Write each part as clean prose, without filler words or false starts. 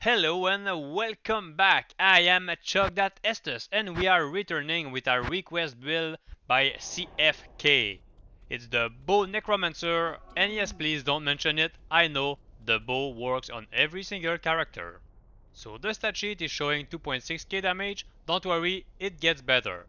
Hello and welcome back. I am Chug.Estes and we are returning with our request build by CFK. It's the bow Necromancer, and yes, please don't mention it. I know the bow works on every single character. So the stat sheet is showing 2.6k damage. Don't worry, it gets better.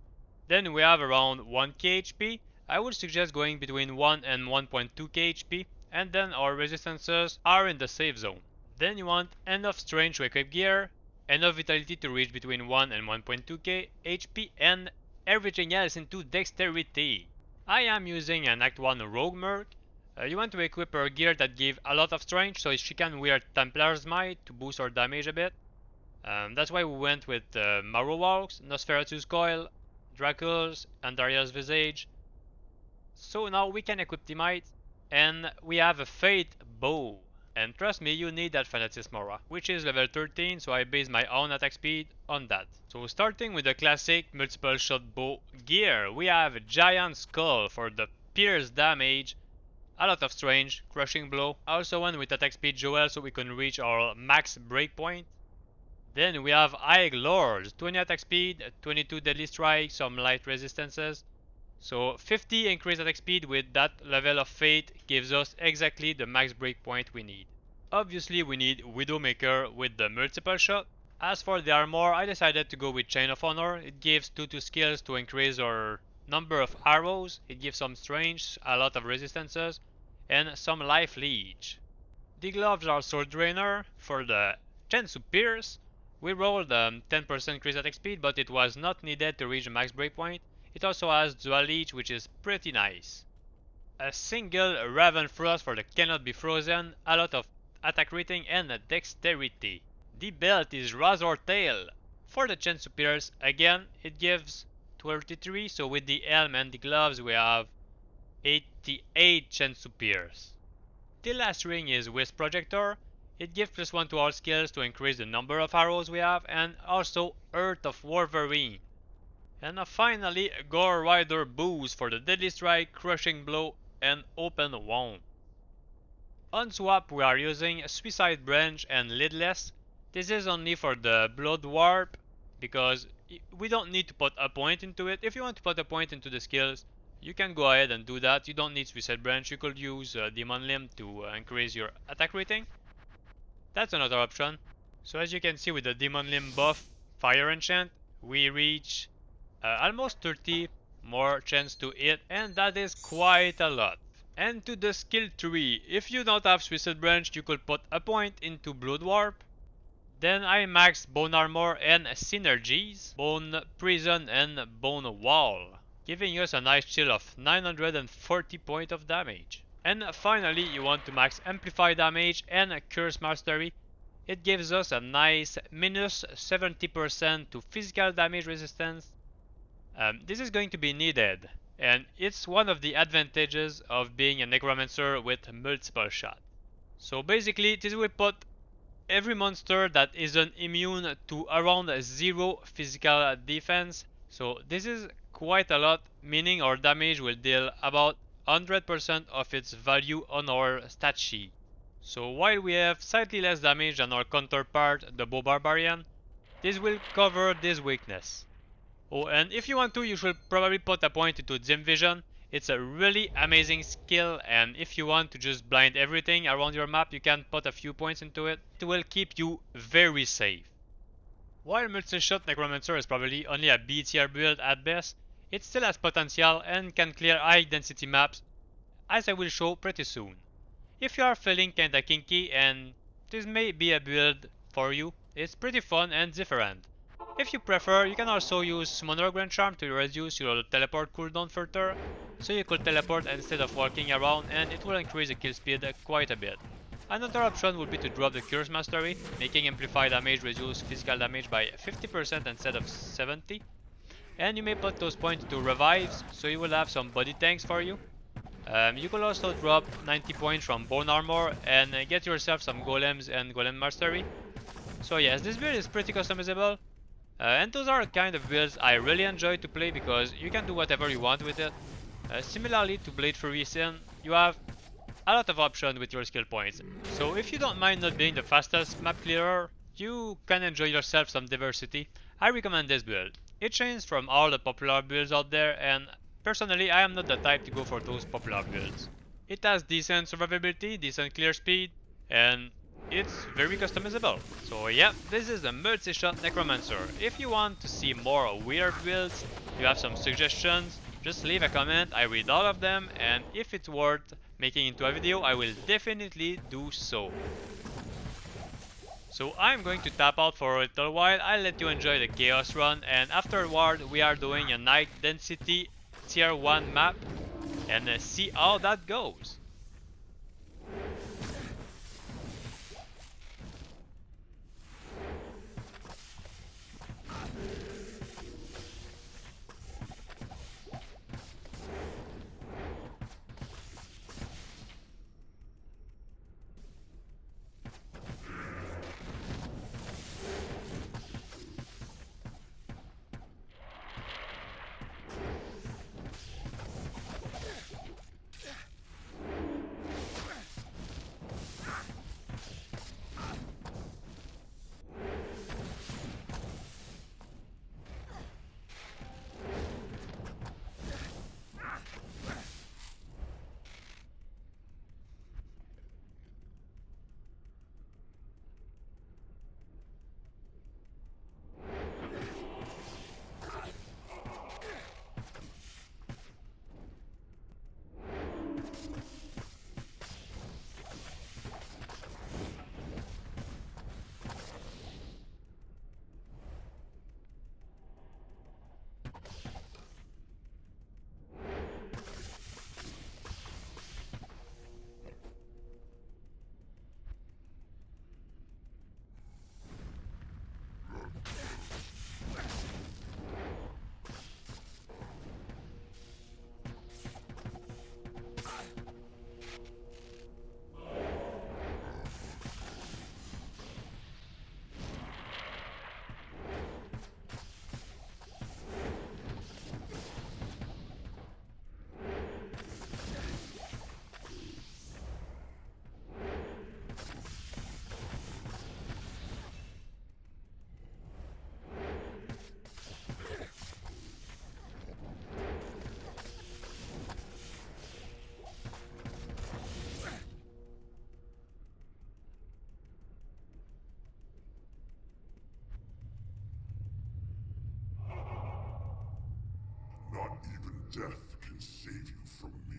Then we have around 1k HP. I would suggest going between 1 and 1.2k HP, and then our resistances are in the safe zone. Then you want enough strength to equip gear, enough vitality to reach between 1 and 1.2k HP, and everything else into dexterity. I am using an Act 1 Rogue Merc. You want to equip her gear that give a lot of strength, so she can wear Templar's Might to boost her damage a bit. That's why we went with Marrowhawks, Nosferatu's Coil, Dracul's, Andariel's Visage. So now we can equip the Might, and we have a Fate Bow. And trust me, you need that Fanatismora, which is level 13, so I base my own attack speed on that. So starting with the classic multiple shot bow gear, we have Giant Skull for the pierce damage, a lot of strength, crushing blow. I also went with attack speed Joel so we can reach our max breakpoint. Then we have High Lords, 20 attack speed, 22 deadly strike, some light resistances. So 50 increased attack speed with that level of fate gives us exactly the max breakpoint we need. Obviously we need Widowmaker with the multiple shot. As for the armor, I decided to go with Chain of Honor. It gives 2 skills to increase our number of arrows. It gives some strength, a lot of resistances, and some life leech. The gloves are Sword Drainer. For the chance to pierce, we rolled 10% increased attack speed, but it was not needed to reach the max breakpoint. It also has Dual Leech, which is pretty nice. A single Raven Frost for the Cannot Be Frozen, a lot of attack rating and dexterity. The belt is Razor Tail. For the chance to pierce, again, it gives 33, so with the helm and the gloves we have 88 chance to pierce. The last ring is Wisp Projector. It gives +1 to all skills to increase the number of arrows we have, and also Earth of Wolverine. And finally, Gore Rider Boost for the Deadly Strike, Crushing Blow, and Open Wound. On swap, we are using Suicide Branch and Lidless. This is only for the Blood Warp, because we don't need to put a point into it. If you want to put a point into the skills, you can go ahead and do that. You don't need Suicide Branch. You could use Demon Limb to increase your attack rating. That's another option. So as you can see with the Demon Limb buff, Fire Enchant, we reach almost 30 more chance to hit, and that is quite a lot. And to the skill tree, if you don't have Suicide Branch, you could put a point into Blood Warp. Then I maxed Bone Armor and Synergies, Bone Prison and Bone Wall, giving us a nice chill of 940 points of damage. And finally, you want to max Amplify damage and Curse Mastery. It gives us a nice minus 70% to physical damage resistance. This is going to be needed, and it's one of the advantages of being a Necromancer with multiple shot. So basically, this will put every monster that isn't immune to around 0 physical defense. So this is quite a lot, meaning our damage will deal about 100% of its value on our stat sheet. So while we have slightly less damage than our counterpart, the Bow Barbarian, this will cover this weakness. Oh, and if you want to, you should probably put a point into Dim Vision. It's a really amazing skill, and if you want to just blind everything around your map, you can put a few points into it. It will keep you very safe. While Multishot Necromancer is probably only a B tier build at best, it still has potential and can clear high density maps, as I will show pretty soon. If you are feeling kinda kinky and this may be a build for you, it's pretty fun and different. If you prefer, you can also use Summoner Grand Charm to reduce your teleport cooldown further, so you could teleport instead of walking around, and it will increase the kill speed quite a bit. Another option would be to drop the Curse Mastery, making Amplify damage reduce physical damage by 50% instead of 70%. And you may put those points to revives, so you will have some body tanks for you. You could also drop 90 points from Bone Armor and get yourself some Golems and Golem Mastery. So yes, this build is pretty customizable. And those are kind of builds I really enjoy to play because you can do whatever you want with it. Similarly to Blade Fury Sin, you have a lot of options with your skill points. So if you don't mind not being the fastest map clearer, you can enjoy yourself some diversity, I recommend this build. It changes from all the popular builds out there, and personally I am not the type to go for those popular builds. It has decent survivability, decent clear speed, and it's very customizable. So yeah, this is the Multishot Necromancer. If you want to see more weird builds, you have some suggestions, just leave a comment, I read all of them, and if it's worth making into a video, I will definitely do so. So I'm going to tap out for a little while, I'll let you enjoy the chaos run, and afterward we are doing a night density tier 1 map, and see how that goes. Not even death can save you from me.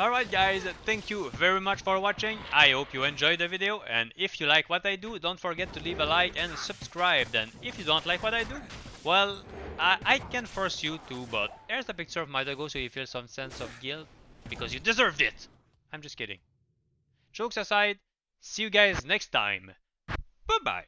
Alright guys, thank you very much for watching. I hope you enjoyed the video, and if you like what I do, don't forget to leave a like and subscribe. And if you don't like what I do, well, I can force you to, but here's a picture of my doggo so you feel some sense of guilt, because you deserved it! I'm just kidding. Jokes aside, see you guys next time. Bye bye!